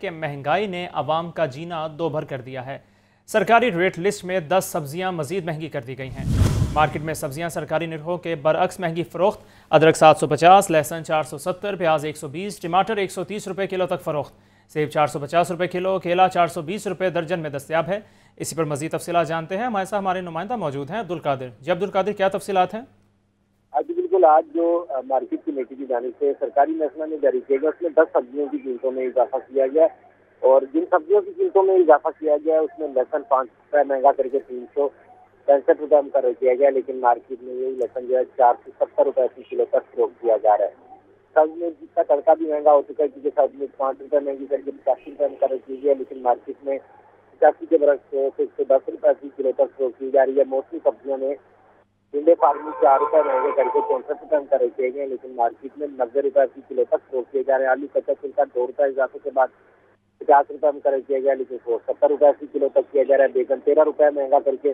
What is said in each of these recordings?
کہ مہنگائی نے عوام کا جینا دوبھر کر دیا ہے۔ سرکاری ریٹ لسٹ میں 10 سبزیاں مزید مہنگی کر دی گئی ہیں۔ مارکیٹ میں سبزیاں سرکاری نرخوں کے برعکس مہنگی فروخت۔ ادرک 750، لہسن 470، پیاز 120، ٹماٹر 130 روپے کلو تک فروخت۔ سیب 450 روپے کلو، کیلا 420 روپے درجن میں دستیاب ہے۔ اسی پر مزید تفصیلات جانتے ہیں، ہمارے ساتھ ہمارے نمائندہ موجود ہیں عبدالقادر۔ جی عبدالقادر، کیا تفصیلات ہیں؟ جی بالکل، آج جو مارکیٹ کمیٹی کی جانب سے سرکاری محکمہ نے جاری کیا گیا اس میں 10 سبزیوں کی قیمتوں میں اضافہ کیا گیا اور جن سبزیوں کی قیمتوں میں اضافہ کیا گیا اس میں لہسن 5 روپے مہنگا کر کے 365 روپے مقرر کیا گیا، لیکن مارکیٹ میں یہی لہسن جو ہے 470 روپے فی کلو تک فروخت کیا جا رہا ہے۔ سبز میں جس کا تڑکا بھی مہنگا ہو چکا ہے کیونکہ سبز میں 5 روپے مہنگی کر کے 85 روپے مقرر کی گیا، لیکن مارکیٹ میں 85 کے برعکس 110 روپے فی کلو تک فروخت کی جا رہی ہے۔ موسمی سبزیوں میں ٹنڈے فارمی 4 روپے مہنگے کر کے 64 روپے مقرر کیے گئے، لیکن مارکیٹ میں 90 روپے فی کلو تک فروخت کیے جا رہے ہیں۔ آلو کچا چھلکا 2 روپے اضافے کے بعد 50 روپے مقرر کیا گیا، لیکن 70 روپے فی کلو تک کیا جا رہا ہے۔ بیگن 13 روپے مہنگا کر کے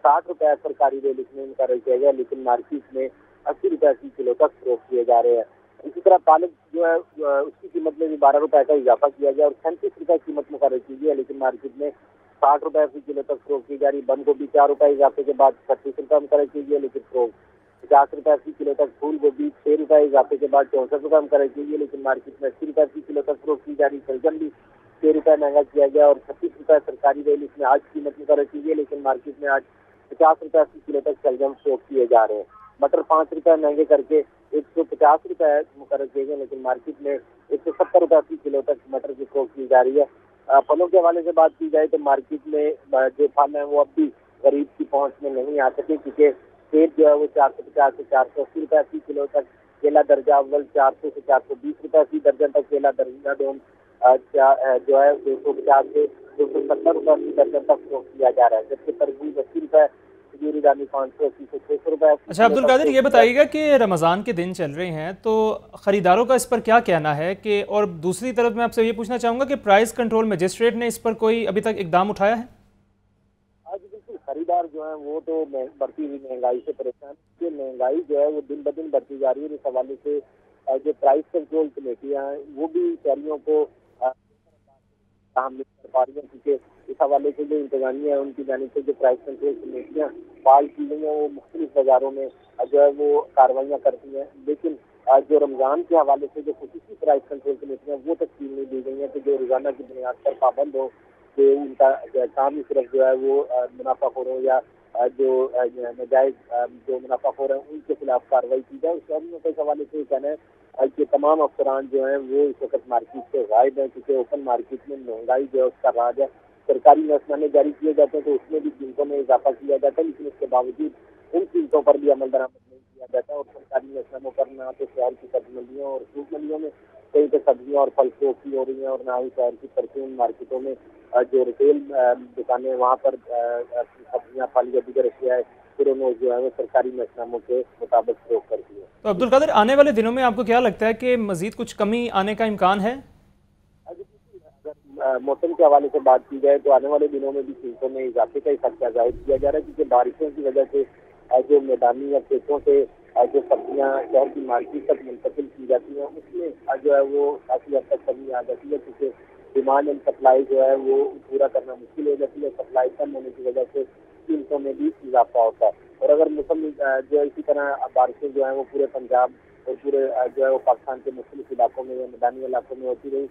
60 روپے سرکاری ریٹ لسٹ میں مقرر کیا گیا، لیکن مارکیٹ میں 80 روپے فی کلو تک فروخت کیے جا رہے ہیں۔ اسی طرح پالک جو ہے اس کی قیمت میں بھی 12 روپے کا اضافہ کیا گیا اور 37 روپے قیمت مقرر کی گئی ہے، لیکن مارکیٹ میں 60 روپے فی کلو تک فروخت کی جا رہی ہے۔ بند گوبھی 4 روپے اضافے کے بعد 36 روپے مقرر کی گئی ہے، لیکن فروخت 50 روپے فی کلو تک۔ پھول گوبھی 6 روپے اضافے کے بعد 64 روپے مقرر کی گئی ہے، لیکن مارکیٹ میں 80 روپے فی کلو تک فروخت کی جا رہی ہے۔ شلجم بھی 6 روپے مہنگا کیا گیا اور 36 روپے سرکاری ریٹ لسٹ میں آج قیمت مقرر کی گئی ہے، لیکن مارکیٹ میں آج 50 روپے فی کلو تک شلجم فروخت کیے جا رہے ہیں۔ مٹر 5 روپے مہنگے کر کے 150 روپے مقرر کیے گئے، لیکن مارکیٹ میں 170 روپے فی کلو تک مٹر کی فروخت کی جا رہی ہے۔ پھلوں کے حوالے سے بات کی جائے تو مارکیٹ میں جو پھل ہیں وہ اب بھی غریب کی پہنچ میں نہیں آ سکے، کیونکہ سیب جو ہے وہ 450 سے 480 روپے فی کلو تک، کیلا درجہ اول 400 سے 420 روپے فی درجن تک، کیلا درجہ دوم جو ہے 250 سے 270 روپے فی درجن تک فروخت کیا جا رہا ہے، جبکہ تربوز 80 روپے، کھجوری دانی 580 سے 600 روپے۔ اچھا عبدالقادر، یہ بتائیے گا کہ رمضان کے دن چل رہے ہیں تو خریداروں کا اس پر کیا کہنا ہے کہ، اور دوسری طرف میں آپ سے یہ پوچھنا چاہوں گا کہ پرائز کنٹرول مجسٹریٹ نے اس پر کوئی ابھی تک اقدام اٹھایا ہے؟ آج بالکل خریدار جو ہیں وہ تو بڑھتی ہوئی مہنگائی سے پریشان ہیں، کہ مہنگائی جو ہے وہ دن بدن بڑھتی جا رہی ہے۔ اس حوالے سے جو پرائز کنٹرول کمیٹیاں ہیں وہ بھی شہریوں کو کر پا رہی ہیں، کیونکہ اس حوالے سے جو انتظامیہ ہے ان کی جانب سے جو پرائز کنٹرول کمیٹیاں فعال کی گئی ہیں وہ مختلف بازاروں میں جو ہے وہ کاروائیاں کرتی ہیں، لیکن جو رمضان کے حوالے سے جو خصوصی پرائز کنٹرول کمیٹیاں وہ تشکیل نہیں دی گئی ہیں کہ جو روزانہ کی بنیاد پر پابند ہو، کہ ان کا کام ہی صرف جو ہے وہ منافع خوروں یا جو ناجائز جو منافع خور ہیں ان کے خلاف کارروائی کی جائے۔ شہریوں کے حوالے سے یہ کہنا ہے کہ تمام افسران جو ہیں وہ اس وقت مارکیٹ سے غائب ہیں، کیونکہ اوپن مارکیٹ میں مہنگائی جو ہے اس کا راج ہے۔ سرکاری محکمے جاری کیے جاتے ہیں تو اس میں بھی قیمتوں میں اضافہ کیا جاتا ہے، لیکن اس کے باوجود ان قیمتوں پر بھی عمل درآمد نہیں کیا جاتا، اور سرکاری محکموں پر نہ تو شہر کی سبزی منڈیوں اور فروٹ منڈیوں میں کئی تو سبزیاں اور پھل فروخت ہو رہی ہیں، اور نہ ہی شہر کی پرچون مارکیٹوں میں جو ریٹیل دکانیں وہاں پر سبزیاں پھل یا دیگر اشیاء پھر انہوں جو ہے وہ سرکاری محکموں کے مطابق فروخت کرتی ہے۔ تو عبدالقادر، آنے والے دنوں میں آپ کو کیا لگتا ہے کہ مزید کچھ کمی آنے کا امکان ہے؟ اگر موسم کے حوالے سے بات کی جائے تو آنے والے دنوں میں بھی قیمتوں میں اضافے کا خدشہ ظاہر کیا جا رہا ہے، کیونکہ بارشوں کی وجہ سے جو میدانی یا کھیتوں سے جو سبزیاں شہر کی مارکیٹ تک منتقل کی جاتی ہیں اس میں جو ہے وہ کافی حد تک کمی آ جاتی ہے، کیونکہ ڈیمانڈ اینڈ سپلائی جو ہے وہ پورا کرنا مشکل ہو جاتی ہے۔ سپلائی کم ہونے کی وجہ سے قیمتوں میں بھی اضافہ ہوتا ہے، اور اگر موسم جو اسی طرح بارشیں جو ہیں وہ پورے پنجاب اور پورے جو ہے وہ پاکستان کے مختلف علاقوں میں یا میدانی علاقوں میں ہوتی رہی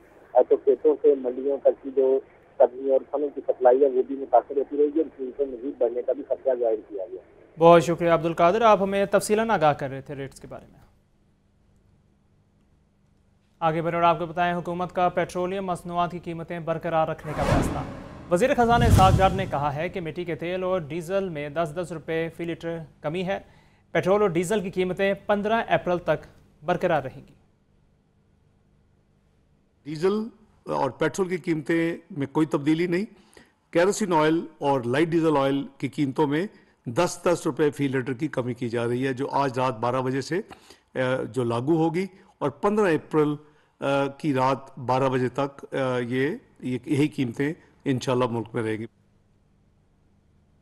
تو کھیتوں سے منڈیوں تک کی جو سبزیوں اور پھلوں کی سپلائی ہے وہ بھی متاثر ہوتی رہے گی اور قیمتیں مزید بڑھنے کا بھی خدشہ ظاہر کیا گیا۔ بہت شکریہ عبدالقادر، آپ ہمیں تفصیلاً آگاہ کر رہے تھے ریٹس کے بارے میں۔ آگے بڑھیں اور آپ کو بتائیں، حکومت کا پیٹرولیم مصنوعات کی قیمتیں برقرار رکھنے کا فیصلہ۔ وزیر خزانہ اسحاق ڈار نے کہا ہے کہ مٹی کے تیل اور ڈیزل میں 10 روپے فی لیٹر کمی ہے۔ پیٹرول اور ڈیزل کی قیمتیں 15 اپریل تک برقرار رہیں گی۔ ڈیزل اور پیٹرول کی قیمتیں میں کوئی تبدیلی نہیں۔ کیروسین آئل اور لائٹ ڈیزل آئل کی قیمتوں میں 10 روپے فی لیٹر کی کمی کی جا رہی ہے، جو آج رات 12 بجے سے جو لاگو ہوگی، اور 15 اپریل کی رات 12 بجے تک یہی قیمتیں انشاءاللہ ملک میں رہیں گی۔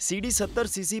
CD70cc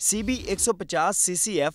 CB 150cc F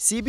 CB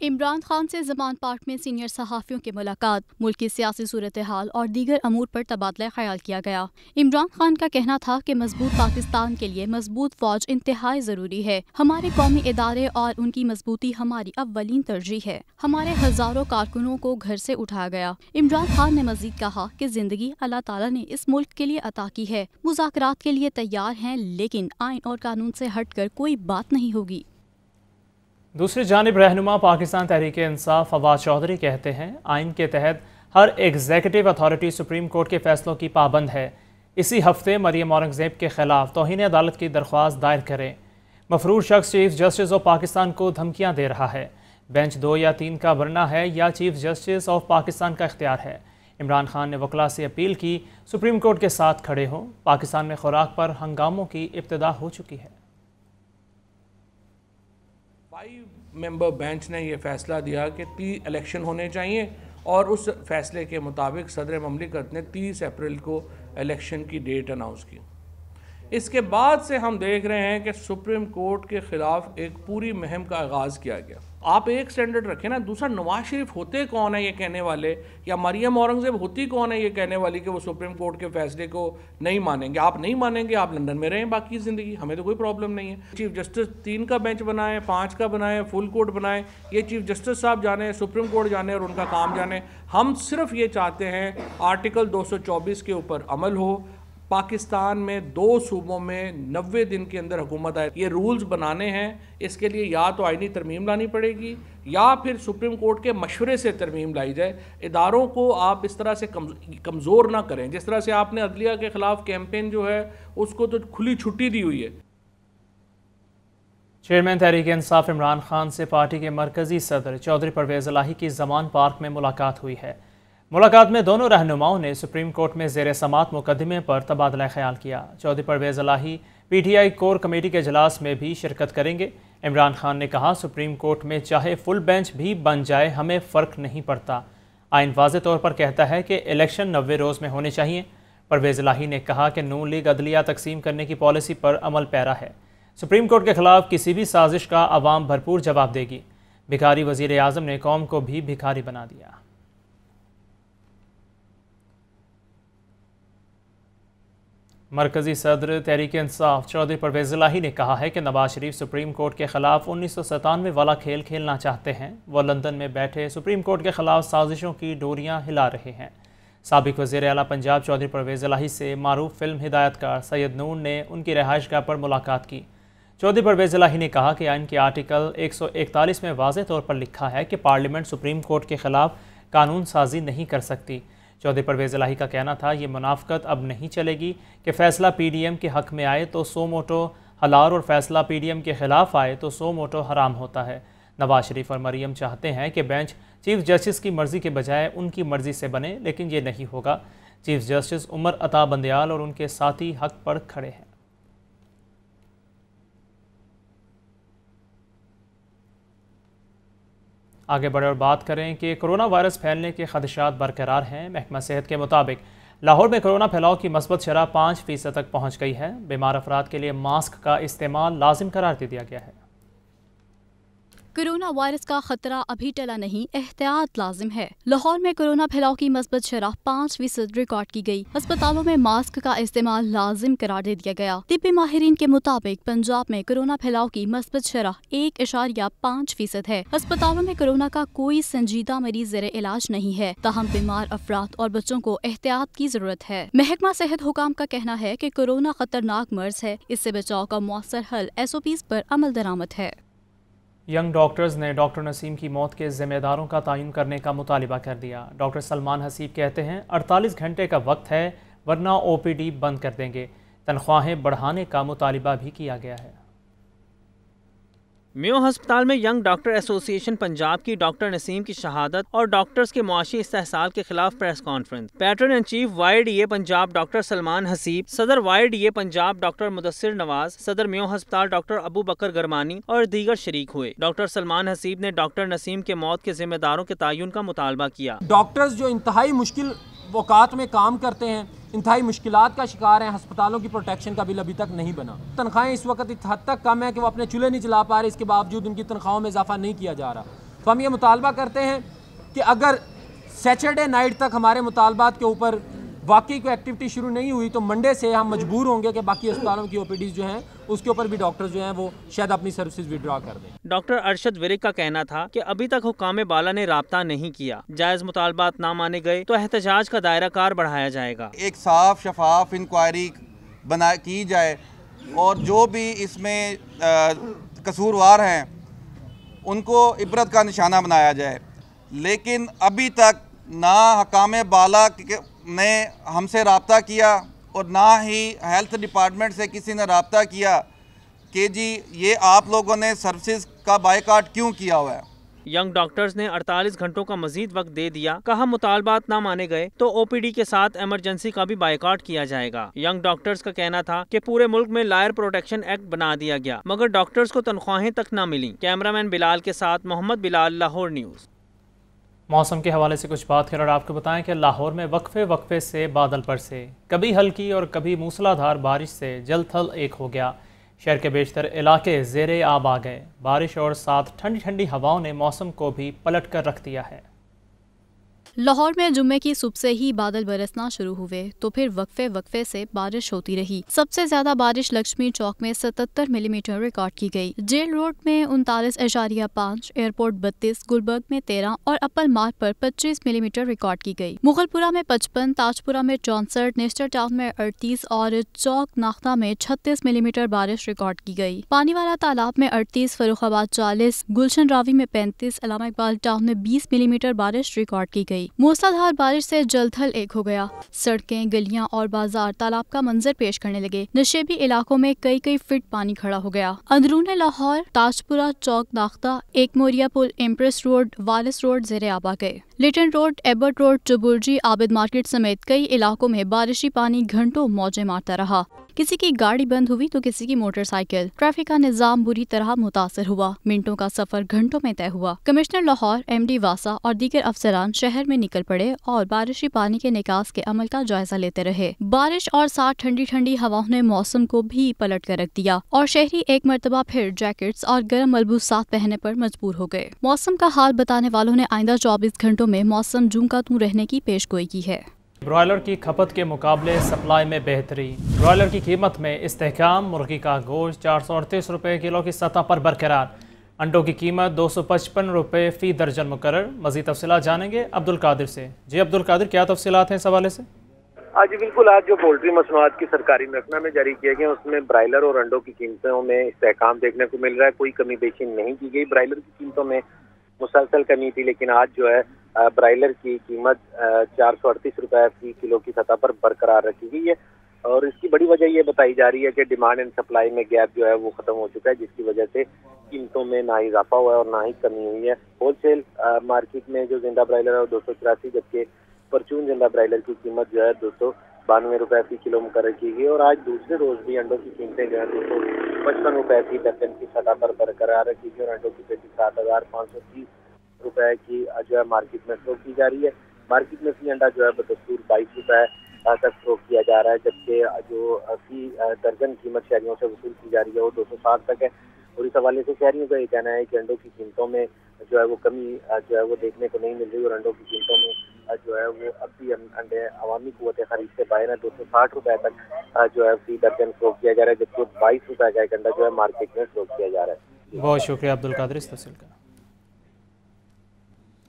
Imran Khan سے زمان پارک میں سینئر صحافیوں کی ملاقات، ملک کی سیاسی صورتحال اور دیگر امور پر تبادلہ خیال کیا گیا۔ عمران خان کا کہنا تھا کہ مضبوط پاکستان کے لیے مضبوط فوج انتہائی ضروری ہے۔ ہمارے قومی ادارے اور ان کی مضبوطی ہماری اولین ترجیح ہے۔ ہمارے ہزاروں کارکنوں کو گھر سے اٹھایا گیا۔ عمران خان نے مزید کہا کہ زندگی اللہ تعالیٰ نے اس ملک کے لیے عطا کی ہے، مذاکرات کے لیے تیار ہیں، لیکن آئین اور قانون سے ہٹ کر کوئی بات نہیں ہوگی۔ دوسری جانب رہنما پاکستان تحریک انصاف فواد چودھری کہتے ہیں آئین کے تحت ہر ایگزیکٹو اتھارٹی سپریم کورٹ کے فیصلوں کی پابند ہے۔ اسی ہفتے مریم اورنگزیب کے خلاف توہین عدالت کی درخواست دائر کریں۔ مفرور شخص چیف جسٹس آف پاکستان کو دھمکیاں دے رہا ہے۔ بینچ 2 یا 3 کا بننا ہے یا چیف جسٹس آف پاکستان کا اختیار ہے۔ عمران خان نے وکلاء سے اپیل کی سپریم کورٹ کے ساتھ کھڑے ہوں۔ پاکستان میں خوراک پر ہنگاموں کی ابتدا ہو چکی ہے۔ 5 ممبر بینچ نے یہ فیصلہ دیا کہ 30 الیکشن ہونے چاہیے اور اس فیصلے کے مطابق صدر مملکت نے 30 اپریل کو الیکشن کی ڈیٹ اناؤنس کی۔ اس کے بعد سے ہم دیکھ رہے ہیں کہ سپریم کورٹ کے خلاف ایک پوری مہم کا آغاز کیا گیا۔ آپ ایک سٹینڈرڈ رکھیں نا، دوسرا نواز شریف ہوتے کون ہے یہ کہنے والے، یا مریم اورنگزیب ہوتی کون ہے یہ کہنے والی کہ وہ سپریم کورٹ کے فیصلے کو نہیں مانیں گے۔ آپ نہیں مانیں گے، آپ لندن میں رہیں باقی زندگی، ہمیں تو کوئی پرابلم نہیں ہے۔ چیف جسٹس 3 کا بینچ بنائیں، 5 کا بنائیں، فل کورٹ بنائیں، یہ چیف جسٹس صاحب جانے، سپریم کورٹ جانے اور ان کا کام جانے۔ ہم صرف یہ چاہتے ہیں آرٹیکل 224 کے اوپر عمل ہو، پاکستان میں 2 صوبوں میں 90 دن کے اندر حکومت آئے۔ یہ رولز بنانے ہیں، اس کے لیے یا تو آئینی ترمیم لانی پڑے گی یا پھر سپریم کورٹ کے مشورے سے ترمیم لائی جائے۔ اداروں کو آپ اس طرح سے کمزور نہ کریں، جس طرح سے آپ نے عدلیہ کے خلاف کیمپین جو ہے اس کو تو کھلی چھٹی دی ہوئی ہے۔ چیئرمین تحریک انصاف عمران خان سے پارٹی کے مرکزی صدر چودھری پرویز الہی کی زمان پارک میں ملاقات ہوئی ہے۔ ملاقات میں دونوں رہنماؤں نے سپریم کورٹ میں زیر سماعت مقدمے پر تبادلہ خیال کیا۔ چودھری پرویز الہی P T I core committee کے اجلاس میں بھی شرکت کریں گے۔ عمران خان نے کہا سپریم کورٹ میں چاہے فل بینچ بھی بن جائے ہمیں فرق نہیں پڑتا۔ آئین واضح طور پر کہتا ہے کہ الیکشن 90 روز میں ہونے چاہیے۔ پرویز الہی نے کہا کہ نون لیگ عدلیہ تقسیم کرنے کی پالیسی پر عمل پیرا ہے۔ سپریم کورٹ کے خلاف کسی بھی سازش کا عوام بھرپور جواب دے گی۔ بھکاری وزیر اعظم نے قوم کو بھی بھکاری بنا دیا۔ مرکزی صدر تحریک انصاف چودھری پرویز الہی نے کہا ہے کہ نواز شریف سپریم کورٹ کے خلاف 1997 والا کھیل کھیلنا چاہتے ہیں۔ وہ لندن میں بیٹھے سپریم کورٹ کے خلاف سازشوں کی ڈوریاں ہلا رہے ہیں۔ سابق وزیر اعلیٰ پنجاب چودھری پرویز الہی سے معروف فلم ہدایت کار سید نور نے ان کی رہائش گاہ پر ملاقات کی۔ چودھری پرویز الہی نے کہا کہ آئین کے آرٹیکل 141 میں واضح طور پر لکھا ہے کہ پارلیمنٹ سپریم کورٹ کے خلاف قانون سازی نہیں کر سکتی۔ چودھری پرویز الہی کا کہنا تھا یہ منافقت اب نہیں چلے گی کہ فیصلہ پی ڈی ایم کے حق میں آئے تو سو موٹو حلال اور فیصلہ پی ڈی ایم کے خلاف آئے تو سو موٹو حرام ہوتا ہے۔ نواز شریف اور مریم چاہتے ہیں کہ بینچ چیف جسٹس کی مرضی کے بجائے ان کی مرضی سے بنے، لیکن یہ نہیں ہوگا۔ چیف جسٹس عمر عطا بندیال اور ان کے ساتھی حق پر کھڑے ہیں۔ آگے بڑھے اور بات کریں کہ کرونا وائرس پھیلنے کے خدشات برقرار ہیں۔ محکمہ صحت کے مطابق لاہور میں کرونا پھیلاؤ کی مثبت شرح 5% تک پہنچ گئی ہے۔ بیمار افراد کے لیے ماسک کا استعمال لازم قرار دے دیا گیا ہے۔ کرونا وائرس کا خطرہ ابھی ٹلا نہیں، احتیاط لازم ہے۔ لاہور میں کرونا پھیلاؤ کی مثبت شرح 5% ریکارڈ کی گئی۔ ہسپتالوں میں ماسک کا استعمال لازم قرار دے دیا گیا۔ طبی ماہرین کے مطابق پنجاب میں کرونا پھیلاؤ کی مثبت شرح 1.5% ہے۔ ہسپتالوں میں کرونا کا کوئی سنجیدہ مریض زیر علاج نہیں ہے، تاہم بیمار افراد اور بچوں کو احتیاط کی ضرورت ہے۔ محکمہ صحت حکام کا کہنا ہے کہ کرونا خطرناک مرض ہے، اس سے بچاؤ کا مؤثر حل SOPs پر عمل درآمد ہے۔ ینگ ڈاکٹرز نے ڈاکٹر نسیم کی موت کے ذمہ داروں کا تعین کرنے کا مطالبہ کر دیا۔ ڈاکٹر سلمان حسیب کہتے ہیں 48 گھنٹے کا وقت ہے ورنہ OPD بند کر دیں گے۔ تنخواہیں بڑھانے کا مطالبہ بھی کیا گیا ہے۔ میو ہسپتال میں ینگ ڈاکٹر ایسوسی ایشن پنجاب کی ڈاکٹر نسیم کی شہادت اور ڈاکٹرز کے معاشی استحصال کے خلاف press conference. Pattern in chief YDA Punjab doctor Salman Haseeb, صدر YDA پنجاب ڈاکٹر مدثر نواز، صدر میو ہسپتال ڈاکٹر ابو بکر گرمانی اور دیگر شریک ہوئے۔ ڈاکٹر سلمان حسیب نے ڈاکٹر نسیم کے موت کے ذمہ داروں کے تعین کا مطالبہ کیا۔ ڈاکٹرز جو انتہائی مشکل اوقات میں کام کرتے ہیں، انتہائی مشکلات کا شکار ہیں، ہسپتالوں کی پروٹیکشن کا بل ابھی تک نہیں بنا۔ تنخواہیں اس وقت اس حد تک کم ہیں کہ وہ اپنے چولہے نہیں چلا پا رہے، اس کے باوجود ان کی تنخواہوں میں اضافہ نہیں کیا جا رہا۔ تو ہم یہ مطالبہ کرتے ہیں کہ اگر سیچرڈے نائٹ تک ہمارے مطالبات کے اوپر واقعی کوئی ایکٹیویٹی شروع نہیں ہوئی تو منڈے سے ہم مجبور ہوں گے کہ باقی اسپتالوں کی OPDs جو ہیں اس کے اوپر بھی ڈاکٹر جو ہیں وہ شاید اپنی سروسز وڈرا کر دیں۔ ڈاکٹر ارشد ورک کا کہنا تھا کہ ابھی تک حکام بالا نے رابطہ نہیں کیا، جائز مطالبات نہ مانے گئے تو احتجاج کا دائرہ کار بڑھایا جائے گا۔ ایک صاف شفاف انکوائری کی جائے اور جو بھی اس میں قصوروار ہیں ان کو عبرت کا نشانہ بنایا جائے، لیکن ابھی تک نہ حکام بالا نے ہم سے رابطہ کیا اور نہ ہی ہیلتھ ڈپارٹمنٹ سے کسی نے رابطہ کیا کہ جی یہ آپ لوگوں نے سروسز کا بائیکاٹ کیوں کیا ہوا ہے۔ ینگ ڈاکٹرز نے 48 گھنٹوں کا مزید وقت دے دیا، کہا مطالبات نہ مانے گئے تو OPD کے ساتھ ایمرجنسی کا بھی بائیکاٹ کیا جائے گا۔ ینگ ڈاکٹرز کا کہنا تھا کہ پورے ملک میں لائر پروٹیکشن ایکٹ بنا دیا گیا مگر ڈاکٹرز کو تنخواہیں تک نہ ملیں۔ کیمرامین بلال کے ساتھ محمد بلال، لاہور نیوز۔ موسم کے حوالے سے کچھ بات کریں اور آپ کو بتائیں کہ لاہور میں وقفے سے بادل برسے، کبھی ہلکی اور کبھی موسلا دھار بارش سے جل تھل ایک ہو گیا۔ شہر کے بیشتر علاقے زیر آب آ گئے۔ بارش اور ساتھ ٹھنڈی ٹھنڈی ہواؤں نے موسم کو بھی پلٹ کر رکھ دیا ہے۔ لاہور میں جمعے کی صبح سے ہی بادل برسنا شروع ہوئے تو پھر وقفے سے بارش ہوتی رہی۔ سب سے زیادہ بارش لکشمی چوک میں 77 ملی میٹر ریکارڈ کی گئی، جیل روڈ میں 39.5، ایئرپورٹ 32، گلبرگ میں 13 اور اپل مارگ پر 25 ملی میٹر ریکارڈ کی گئی۔ مغل پورہ میں 55، تاجپورہ میں 64، نیسٹر ٹاؤن میں 38 اور چوک ناختہ میں 36 ملی میٹر بارش ریکارڈ کی گئی۔ پانی والا تالاب میں 38، فروخ آباد 40، گلشن راوی میں 35، علامہ اقبال ٹاؤن میں 20 ملی میٹر بارش ریکارڈ کی گئی۔ موسلا دھار بارش سے جل تھل ایک ہو گیا، سڑکیں، گلیاں اور بازار تالاب کا منظر پیش کرنے لگے۔ نشیبی علاقوں میں کئی فٹ پانی کھڑا ہو گیا۔ اندرون لاہور تاجپورہ، چوک ناختہ، ایک موریا پل، امپریس روڈ، والس روڈ زیر آب آ گئے۔ لیٹن روڈ، ایبرٹ روڈ، چبرجی، عابد مارکیٹ سمیت کئی علاقوں میں بارشی پانی گھنٹوں موجیں مارتا رہا۔ کسی کی گاڑی بند ہوئی تو کسی کی موٹر سائیکل۔ ٹریفک کا نظام بری طرح متاثر ہوا، منٹوں کا سفر گھنٹوں میں طے ہوا۔ کمشنر لاہور، MD واسا اور دیگر افسران شہر میں نکل پڑے اور بارشی پانی کے نکاس کے عمل کا جائزہ لیتے رہے۔ بارش اور ساتھ ٹھنڈی ٹھنڈی ہواؤں نے موسم کو بھی پلٹ کر رکھ دیا اور شہری ایک مرتبہ پھر جیکٹس اور گرم ملبوسات پہننے پر مجبور ہو گئے۔ موسم کا حال بتانے والوں نے آئندہ 24 گھنٹوں میں موسم جوں کا توں رہنے کی پیش گوئی کی ہے۔ برائلر کی کھپت کے مقابلے سپلائی میں بہتری، برائلر کی قیمت میں استحکام، مرغی کا گوشت 438 روپے کلو کی سطح پر برقرار، انڈوں کی قیمت 255 روپے فی درجن مقرر۔ مزید تفصیلات جانیں گے عبدالقادر سے۔ جی عبدالقادر، کیا تفصیلات ہیں اس حوالے سے؟ جی بالکل، آج جو پولٹری مصنوعات کی سرکاری محکمہ میں جاری کیے گئے اس میں برائلر اور انڈوں کی قیمتوں میں استحکام دیکھنے کو مل رہا ہے، کوئی کمی بیشی نہیں کی گئی۔ برائلر کی قیمتوں میں مسلسل کمی تھی لیکن آج جو ہے برائلر کی قیمت 438 روپے فی کلو کی سطح پر برقرار رکھی گئی ہے اور اس کی بڑی وجہ یہ بتائی جا رہی ہے کہ ڈیمانڈ اینڈ سپلائی میں گیپ جو ہے وہ ختم ہو چکا ہے، جس کی وجہ سے قیمتوں میں نہ ہی اضافہ ہوا ہے اور نہ ہی کمی ہوئی ہے۔ ہول سیل مارکیٹ میں جو زندہ برائلر ہے 284، جبکہ پرچون زندہ برائلر کی قیمت جو ہے 292 روپے فی کلو مقرر کی گئی اور آج دوسرے روز بھی انڈوں کی قیمتیں جو ہے 255 روپے فی درجن کی سطح پر برقرار رکھی گئی اور انڈوں کی پیٹی 7530 روپے کی جو ہے مارکیٹ میں فروخت کی جا رہی ہے۔ مارکیٹ میں فی انڈا جو ہے بدستور 22 روپے تک فروخت کیا جا رہا ہے، جبکہ جو فی درجن قیمت شہریوں سے وصول کی جا رہی ہے وہ 260 تک ہے اور اس حوالے سے شہریوں کا یہ کہنا ہے کہ انڈوں کی قیمتوں میں جو ہے وہ کمی جو ہے وہ دیکھنے کو نہیں مل رہی اور انڈوں کی قیمتوں میں جو ہے وہ اب بھی انڈے عوامی قوت خرید سے باہر ہے۔ 260 روپے تک جو ہے فی درجن فروخت کیا جا رہا ہے، جبکہ 22 روپے کا ایک انڈا جو ہے مارکیٹ میں فروخت کیا جا رہا ہے۔ بہت شکریہ عبدالقادر اس تفصیل کا۔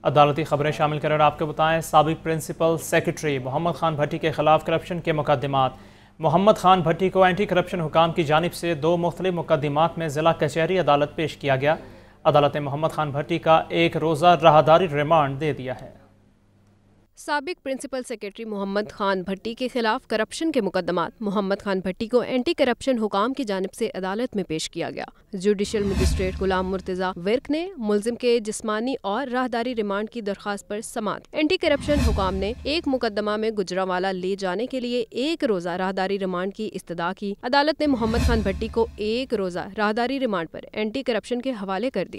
عدالتی خبریں شامل کریں اور آپ کو بتائیں سابق پرنسپل سیکرٹری محمد خان بھٹی کے خلاف کرپشن کے مقدمات۔ محمد خان بھٹی کو اینٹی کرپشن حکام کی جانب سے 2 مختلف مقدمات میں ضلع کچہری عدالت پیش کیا گیا۔ عدالت نے محمد خان بھٹی کا 1 روزہ راہداری ریمانڈ دے دیا ہے۔ سابق پرنسپل سیکرٹری محمد خان بھٹی کے خلاف کرپشن کے مقدمات۔ محمد خان بھٹی کو اینٹی کرپشن حکام کی جانب سے عدالت میں پیش کیا گیا۔ Judicial magistrate Ghulam Murtaza work نے ملزم کے جسمانی اور راہداری ریمانڈ کی درخواست پر سماعت۔ اینٹی کرپشن حکام نے ایک مقدمہ میں گجرانوالہ لے جانے کے لیے 1 روزہ راہداری ریمانڈ کی استدعا کی۔ عدالت نے محمد خان بھٹی کو 1 روزہ راہداری ریمانڈ پر اینٹی کرپشن کے حوالے کر دی۔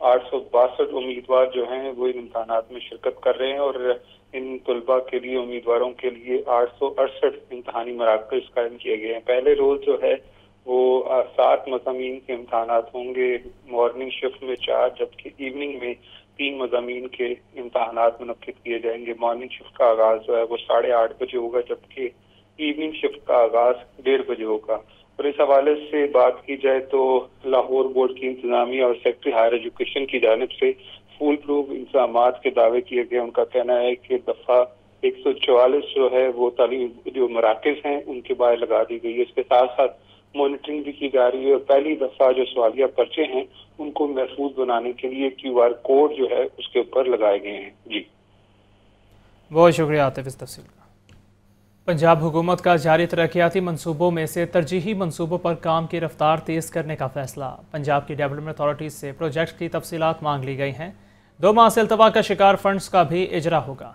862 امیدوار جو ہیں وہ ان امتحانات میں شرکت کر رہے ہیں، اور ان طلباء کے لیے، امیدواروں کے لیے 868 امتحانی مراکز قائم کیے گئے ہیں۔ پہلے روز جو ہے وہ 7 مضامین کے امتحانات ہوں گے، مارننگ شفٹ میں 4، جبکہ ایوننگ میں 3 مضامین کے امتحانات منعقد کیے جائیں گے۔ مارننگ شفٹ کا آغاز جو ہے وہ 8:30 بجے ہوگا، جبکہ ایوننگ شفٹ کا آغاز 1:30 بجے ہوگا۔ اور اس حوالے سے بات کی جائے تو لاہور بورڈ کی انتظامیہ اور سیکٹری ہائر ایجوکیشن کی جانب سے فول پروف انتظامات کے دعوے کیے گئے۔ ان کا کہنا ہے کہ دفعہ 144 جو ہے وہ تعلیم جو مراکز ہیں ان کے باہر لگا دی گئی ہے۔ اس کے ساتھ ساتھ مانیٹرنگ بھی کی جا رہی ہے، اور پہلی دفعہ جو سوالیہ پرچے ہیں ان کو محفوظ بنانے کے لیے QR کوڈ جو ہے اس کے اوپر لگائے گئے ہیں۔ جی بہت شکریہ عاطف اس تفصیل کا۔ پنجاب حکومت کا جاری ترقیاتی منصوبوں میں سے ترجیحی منصوبوں پر کام کی رفتار تیز کرنے کا فیصلہ۔ پنجاب کی ڈیولپمنٹ اتھارٹیز سے پروجیکٹ کی تفصیلات مانگ لی گئی ہیں۔ 2 ماہ سے التوا کا شکار فنڈز کا بھی اجرا ہوگا۔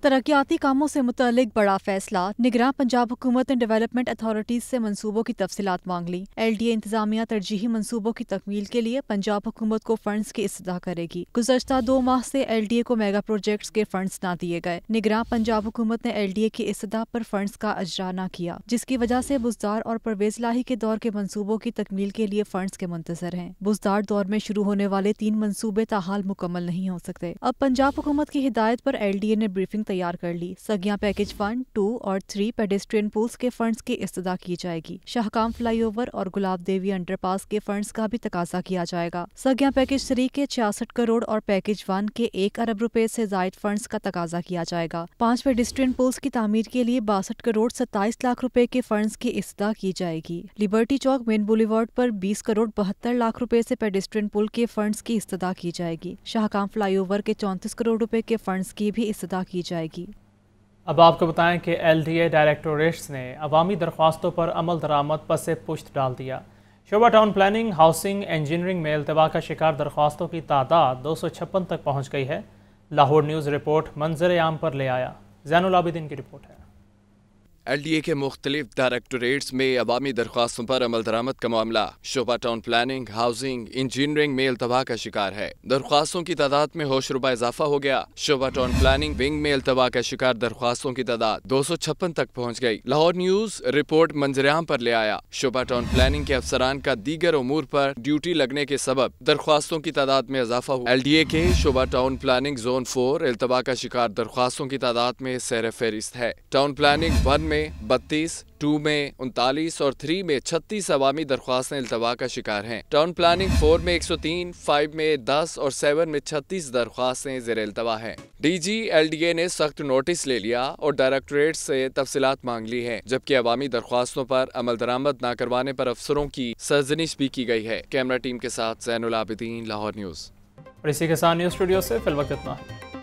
ترقیاتی کاموں سے متعلق بڑا فیصلہ۔ نگراں پنجاب حکومت نے ڈیولپمنٹ اتھارٹیز سے منصوبوں کی تفصیلات مانگ لی۔ LDA انتظامیہ ترجیحی منصوبوں کی تکمیل کے لیے پنجاب حکومت کو فنڈز کی استدعا کرے گی۔ گزشتہ 2 ماہ سے LDA کو میگا پروجیکٹس کے فنڈز نہ دیے گئے۔ نگراں پنجاب حکومت نے LDA کی استدعا پر فنڈز کا اجرا نہ کیا، جس کی وجہ سے بزدار اور پرویز لاہی کے دور کے منصوبوں کی تکمیل کے لیے فنڈز کے منتظر ہیں۔ بزدار دور میں شروع ہونے والے 3 منصوبے تاحال مکمل نہیں ہو سکتے۔ اب پنجاب حکومت کی ہدایت پر LDA نے بریفنگ تیار کر لی۔ سگیاں پیکج 1، 2 اور 3 پیڈسٹرین پولز کے فنڈز کی استدعا کی جائے گی۔ شاہکام فلائی اوور اور گلاب دیوی انڈر پاس کے فنڈز کا بھی تقاضا کیا جائے گا۔ سگیاں پیکج 3 کے 66 کروڑ اور پیکج 1 کے 1 ارب روپے سے زائد فنڈز کا تقاضا کیا جائے گا۔ 5 پیڈسٹرین پولز کی تعمیر کے لیے 62 کروڑ 27 لاکھ روپے کے فنڈز کی استدعا کی جائے گی۔ لبرٹی چوک مین بولیوارڈ پر 20 کروڑ 72 لاکھ روپے سے پیڈسٹرین پل کے فنڈز کی استدعا کی جائے گی۔ شاہکام فلائی اوور کے 34 کروڑ روپے کے فنڈز کی بھی استدعا کی جائے گی۔ اب آپ کو بتائیں کہ LDA ڈائریکٹوریٹس نے عوامی درخواستوں پر عمل درآمد پس پشت ڈال دیا۔ شعبہ ٹاؤن پلاننگ، ہاؤسنگ، انجینئرنگ میں التوا کا شکار درخواستوں کی تعداد 256 تک پہنچ گئی ہے۔ لاہور نیوز رپورٹ منظر عام پر لے آیا۔ زین العابدین کی رپورٹ ہے۔ LDA کے مختلف ڈائریکٹوریٹس میں عوامی درخواستوں پر عمل درآمد کا معاملہ شعبہ ٹاؤن پلاننگ، ہاؤسنگ، انجینئرنگ میں التوا کا شکار ہے۔ درخواستوں کی تعداد میں ہوش ربا اضافہ ہو گیا۔ شعبہ ٹاؤن پلاننگ ونگ میں التوا کا شکار درخواستوں کی تعداد 256 تک پہنچ گئی۔ لاہور نیوز رپورٹ منظر عام پر لے آیا۔ شعبہ ٹاؤن پلاننگ کے افسران کا دیگر امور پر ڈیوٹی لگنے کے سبب درخواستوں کی تعداد میں اضافہ ہوا۔ LDA کے شعبہ ٹاؤن پلاننگ زون 4 التوا کا شکار درخواستوں کی تعداد میں سیر فہرست ہے۔ ٹاؤن پلاننگ 1 میں 32، 2 میں 39 اور 3 میں 36 عوامی درخواستیں التوا کا شکار ہیں۔ ٹاؤن پلاننگ 4 میں 103، 5 میں 10 اور 7 میں 36 درخواستیں زیر التوا ہیں۔ DG LDA نے سخت نوٹس لے لیا اور ڈائریکٹوریٹ سے تفصیلات مانگ لی ہیں، جبکہ عوامی درخواستوں پر عمل درآمد نہ کروانے پر افسروں کی سرزنش بھی کی گئی ہے۔ کیمرہ ٹیم کے ساتھ زین العابدین، لاہور نیوز۔ اور اسی کے ساتھ نیوز اسٹوڈیو سے فی الوقت اتنا ہے۔